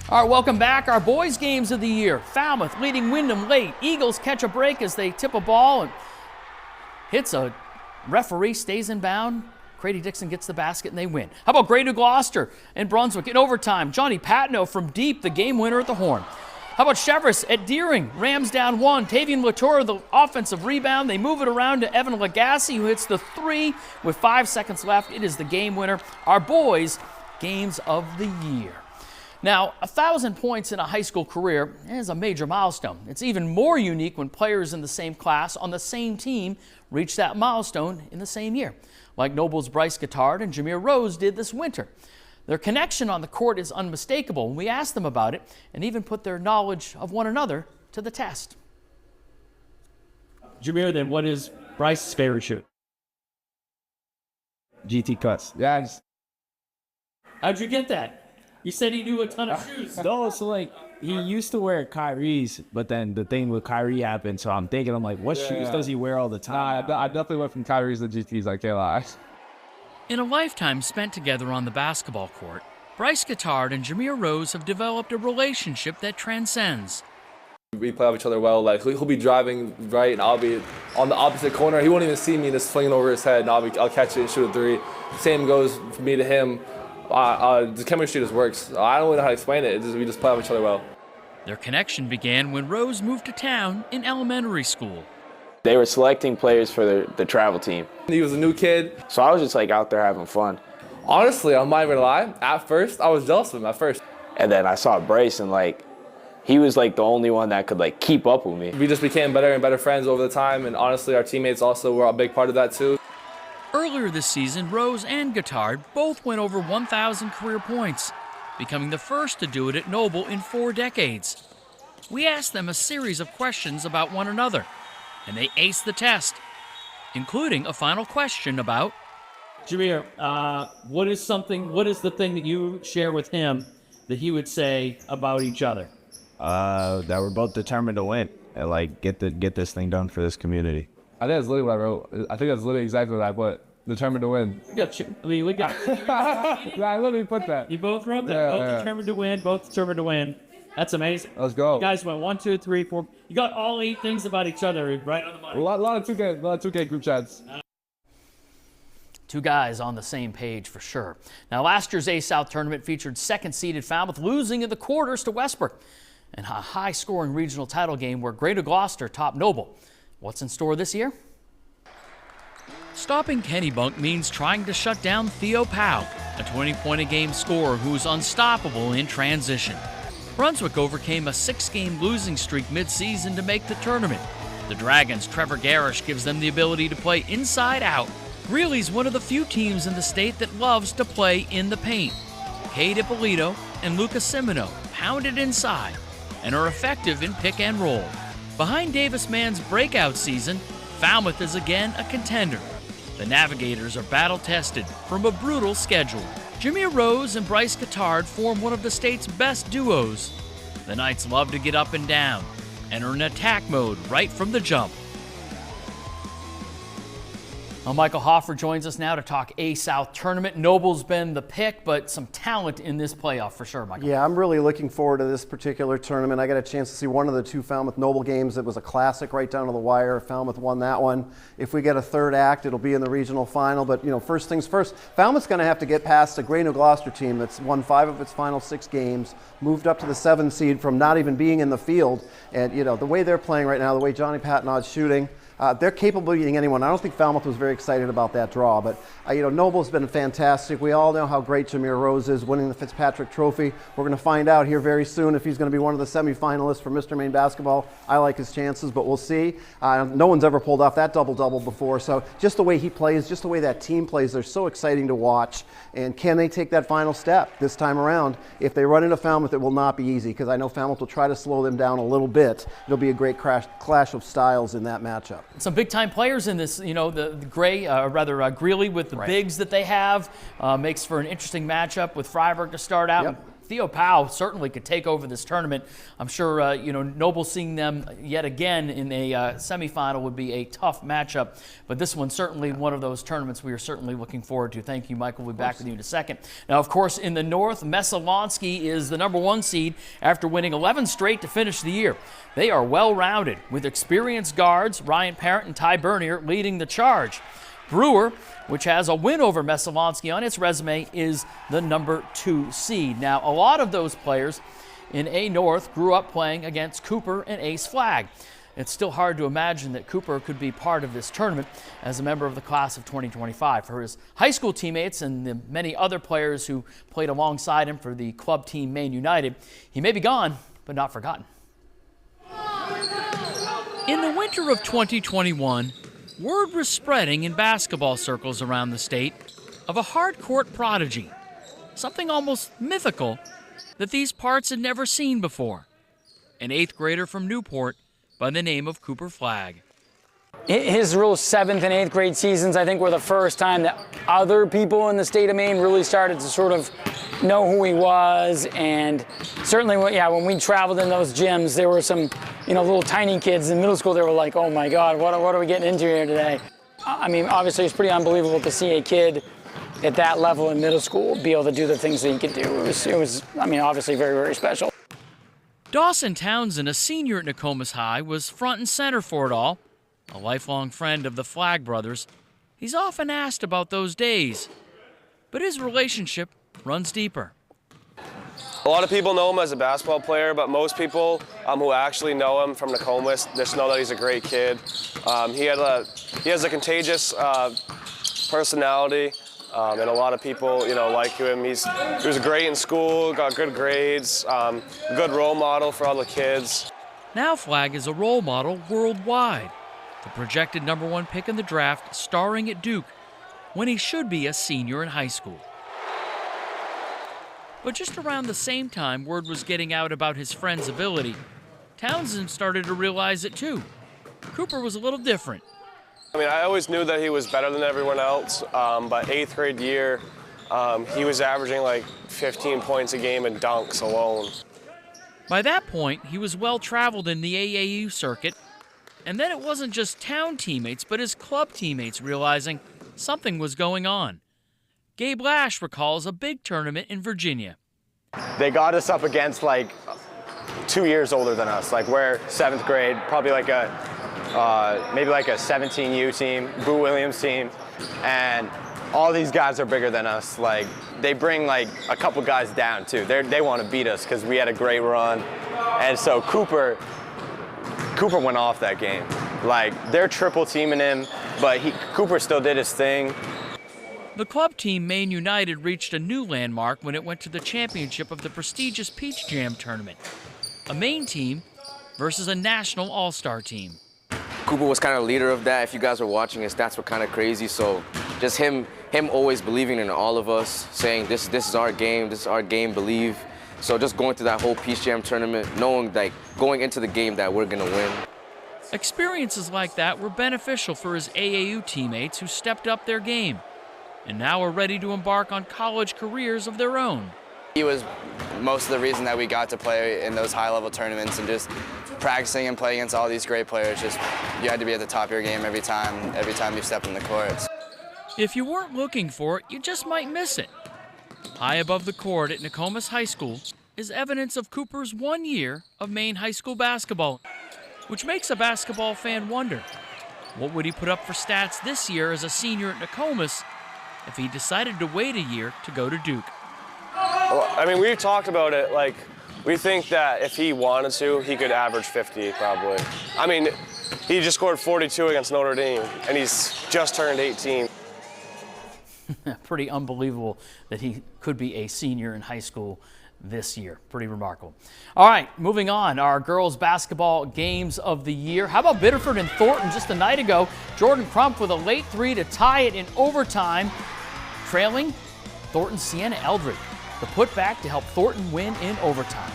All right, welcome back. Our boys' games of the year. Falmouth leading Windham late. Eagles catch a break as they tip a ball and hits a referee, stays in bound. Grady Dixon gets the basket and they win. How about Grey New Gloucester and Brunswick in overtime? Johnny Patno from deep, the game winner at the horn. How about Cheverus at Deering? Rams down one. Tavian Latour, the offensive rebound. They move it around to Evan Lagasse, who hits the three with 5 seconds left. It is the game winner. Our boys' games of the year. Now, 1,000 points in a high school career is a major milestone. It's even more unique when players in the same class on the same team reach that milestone in the same year, like Noble's Bryce Guittard and Jameer Rose did this winter. Their connection on the court is unmistakable, and we asked them about it and even put their knowledge of one another to the test. Jameer, then what is Bryce's favorite shoe? GT cuts. Yes. How'd you get that? You said he knew a ton of shoes. No, so like he used to wear Kyrie's, but then the thing with Kyrie happened. So I'm thinking, what shoes does he wear all the time? Nah, I definitely went from Kyrie's to GT's. I can't lie. In a lifetime spent together on the basketball court, Bryce Guittard and Jameer Rose have developed a relationship that transcends. We play off each other well. Like he'll be driving right, and I'll be on the opposite corner. He won't even see me, just flinging over his head, and I'll catch it and shoot a three. Same goes for me to him. The chemistry just works. I don't really know how to explain it. We just play off each other well. Their connection began when Rose moved to town in elementary school. They were selecting players for the travel team. He was a new kid. So I was just out there having fun. Honestly, I'm not even gonna lie. At first, I was jealous of him at first. And then I saw Bryce, and he was the only one that could keep up with me. We just became better and better friends over the time, and honestly, our teammates also were a big part of that too. Earlier this season, Rose and Guittard both went over 1,000 career points, becoming the first to do it at Noble in 4 decades. We asked them a series of questions about one another, and they aced the test, including a final question about Jameer, what is the thing that you share with him that he would say about each other? That we're both determined to win and get this thing done for this community. I think that's literally what I wrote. I think that's literally exactly what I put. Determined to win. We got I literally put that. You both wrote that. Yeah. Determined to win. Both determined to win. That's amazing. Let's go. You guys went 1, 2, 3, 4. You got all 8 things about each other right on the money. A lot of 2K group chats. two guys on the same page for sure. Now, last year's A-South tournament featured second-seeded Falmouth losing in the quarters to Westbrook, and a high-scoring regional title game where Grey New Gloucester topped Noble. What's in store this year? Stopping Kennebunk means trying to shut down Theo Powell, a 20-point-a-game scorer who's unstoppable in transition. Brunswick overcame a 6-game losing streak mid-season to make the tournament. The Dragons' Trevor Garish gives them the ability to play inside out. Greeley's one of the few teams in the state that loves to play in the paint. Cade Ippolito and Lucas Simino pound it inside and are effective in pick and roll. Behind Davis Mann's breakout season, Falmouth is again a contender. The Navigators are battle-tested from a brutal schedule. Jameer Rose and Bryce Guittard form one of the state's best duos. The Knights love to get up and down and are in attack mode right from the jump. Well, Michael Hoffer joins us now to talk A-South tournament. Noble's been the pick, but some talent in this playoff for sure, Michael. Yeah, I'm really looking forward to this particular tournament. I got a chance to see one of the two Falmouth Noble games. It was a classic right down to the wire. Falmouth won that one. If we get a third act, it'll be in the regional final. But, you know, first things first, Falmouth's going to have to get past a Grey New Gloucester team that's won 5 of its final 6 games, moved up to the 7 seed from not even being in the field. And, you know, the way they're playing right now, the way Johnny Patnod's shooting, they're capable of beating anyone. I don't think Falmouth was very excited about that draw, but you know, Noble's been fantastic. We all know how great Jameer Rose is, winning the Fitzpatrick Trophy. We're going to find out here very soon if he's going to be one of the semifinalists for Mr. Maine Basketball. I like his chances, but we'll see. No one's ever pulled off that double-double before, so just the way he plays, just the way that team plays, they're so exciting to watch. And can they take that final step this time around? If they run into Falmouth, it will not be easy, because I know Falmouth will try to slow them down a little bit. It'll be a great clash of styles in that matchup. Some big-time players in this, you know, the Greeley with the bigs that they have makes for an interesting matchup with Freiburg to start out. Yep. Theo Powell certainly could take over this tournament. I'm sure, Noble seeing them yet again in a semifinal would be a tough matchup. But this one's certainly one of those tournaments we are certainly looking forward to. Thank you, Michael. We'll be back with you in a second. Now, of course, in the North, Messalonski is the #1 seed after winning 11 straight to finish the year. They are well-rounded with experienced guards, Ryan Parent and Ty Bernier leading the charge. Brewer, which has a win over Messalonski on its resume, is the #2 seed. Now, a lot of those players in A North grew up playing against Cooper and Ace Flag. It's still hard to imagine that Cooper could be part of this tournament as a member of the class of 2025. For his high school teammates and the many other players who played alongside him for the club team Maine United, he may be gone, but not forgotten. In the winter of 2021, word was spreading in basketball circles around the state of a hard-court prodigy, something almost mythical that these parts had never seen before, an 8th grader from Newport by the name of Cooper Flagg. His real 7th and 8th grade seasons, I think, were the first time that other people in the state of Maine really started to sort of know who he was. And certainly, when we traveled in those gyms, there were some, little tiny kids in middle school. They were like, "Oh my God, what are we getting into here today?" I mean, obviously, it's pretty unbelievable to see a kid at that level in middle school be able to do the things that he could do. It was, obviously very, very special. Dawson Townsend, a senior at Nokomis High, was front and center for it all. A lifelong friend of the Flagg brothers, he's often asked about those days, but his relationship runs deeper. A lot of people know him as a basketball player, but most people who actually know him from Nokomis just know that he's a great kid. He has a contagious personality, and a lot of people, like him. He was great in school, got good grades, good role model for all the kids. Now Flagg is a role model worldwide. The projected #1 pick in the draft, starring at Duke, when he should be a senior in high school. But just around the same time word was getting out about his friend's ability, Townsend started to realize it too. Cooper was a little different. I always knew that he was better than everyone else, but 8th grade year, he was averaging like 15 points a game in dunks alone. By that point, he was well-traveled in the AAU circuit. And then it wasn't just town teammates, but his club teammates realizing something was going on. Gabe Lash recalls a big tournament in Virginia. They got us up against 2 years older than us. We're 7th grade, probably maybe a 17U team, Boo Williams team, and all these guys are bigger than us. They bring a couple guys down too. They want to beat us because we had a great run, and so Cooper went off that game. They're triple teaming him, but Cooper still did his thing. The club team Maine United reached a new landmark when it went to the championship of the prestigious Peach Jam tournament. A Maine team versus a national all-star team. Cooper was kind of leader of that. If you guys were watching, his stats were kind of crazy. So just him always believing in all of us, saying this is our game, believe. So just going through that whole Peach Jam tournament, knowing going into the game that we're gonna win. Experiences like that were beneficial for his AAU teammates who stepped up their game and now are ready to embark on college careers of their own. He was most of the reason that we got to play in those high-level tournaments, and just practicing and playing against all these great players, you had to be at the top of your game every time you stepped in the courts. If you weren't looking for it, you just might miss it. High above the court at Nokomis High School is evidence of Cooper's 1 year of Maine high school basketball, which makes a basketball fan wonder, what would he put up for stats this year as a senior at Nokomis if he decided to wait a year to go to Duke? Well, we've talked about it. We think that if he wanted to, he could average 50 probably. He just scored 42 against Notre Dame, and he's just turned 18. Pretty unbelievable that he could be a senior in high school this year. Pretty remarkable. All right, moving on. Our girls basketball games of the year. How about Biddeford and Thornton just a night ago? Jordan Crump with a late three to tie it in overtime. Trailing Thornton's Sienna Eldred. The putback to help Thornton win in overtime.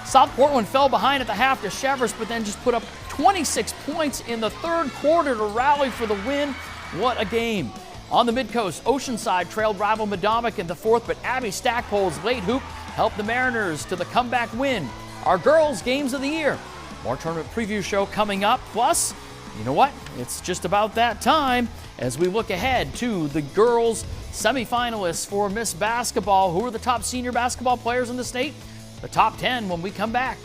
South Portland fell behind at the half to Cheverus, but then just put up 26 points in the third quarter to rally for the win. What a game. On the Midcoast, Oceanside trailed rival Madomic in the fourth, but Abby Stackpole's late hoop helped the Mariners to the comeback win. Our girls' games of the year. More tournament preview show coming up. Plus, you know what? It's just about that time as we look ahead to the girls' semifinalists for Miss Basketball. Who are the top senior basketball players in the state? The top 10 when we come back.